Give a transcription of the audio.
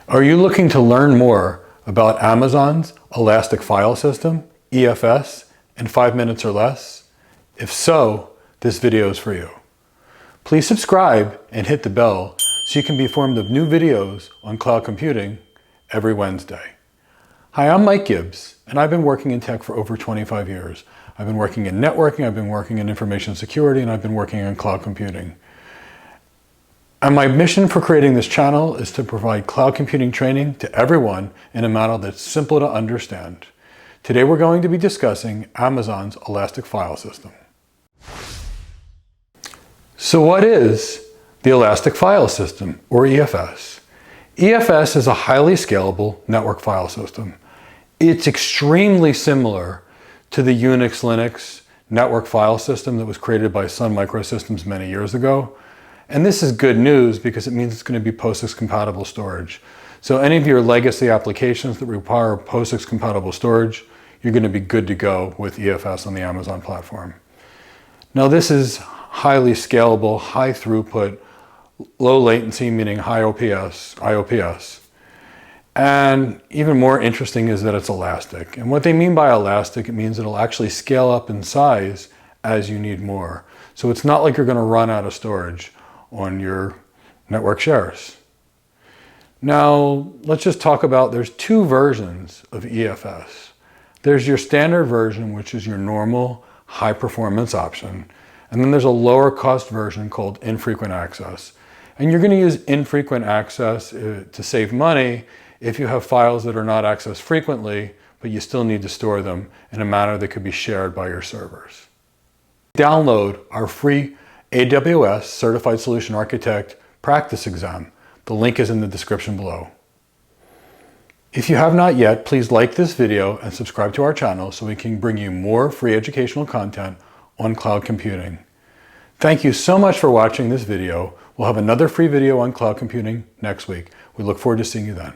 Are you looking to learn more about Amazon's Elastic File System, EFS, in 5 minutes or less? If so, this video is for you. Please subscribe and hit the bell so you can be informed of new videos on cloud computing every Wednesday. Hi, I'm Mike Gibbs, and I've been working in tech for over 25 years. I've been working in networking, I've been working in information security, and I've been working in cloud computing. And my mission for creating this channel is to provide cloud computing training to everyone in a manner that's simple to understand. Today we're going to be discussing Amazon's Elastic File System. So what is the Elastic File System, or EFS? EFS is a highly scalable network file system. It's extremely similar to the Unix Linux network file system that was created by Sun Microsystems many years ago. And this is good news because it means it's going to be POSIX compatible storage. So any of your legacy applications that require POSIX compatible storage, you're going to be good to go with EFS on the Amazon platform. Now this is highly scalable, high throughput, low latency, meaning high IOPS. And even more interesting is that it's elastic. And what they mean by elastic, it means it'll actually scale up in size as you need more. So it's not like you're going to run out of storage on your network shares. Now, let's just talk about, there's two versions of EFS. There's your standard version, which is your normal high performance option. And then there's a lower cost version called infrequent access. And you're going to use infrequent access to save money if you have files that are not accessed frequently, but you still need to store them in a manner that could be shared by your servers. Download our free AWS Certified Solution Architect practice exam. The link is in the description below. If you have not yet, please like this video and subscribe to our channel so we can bring you more free educational content on cloud computing. Thank you so much for watching this video. We'll have another free video on cloud computing next week. We look forward to seeing you then.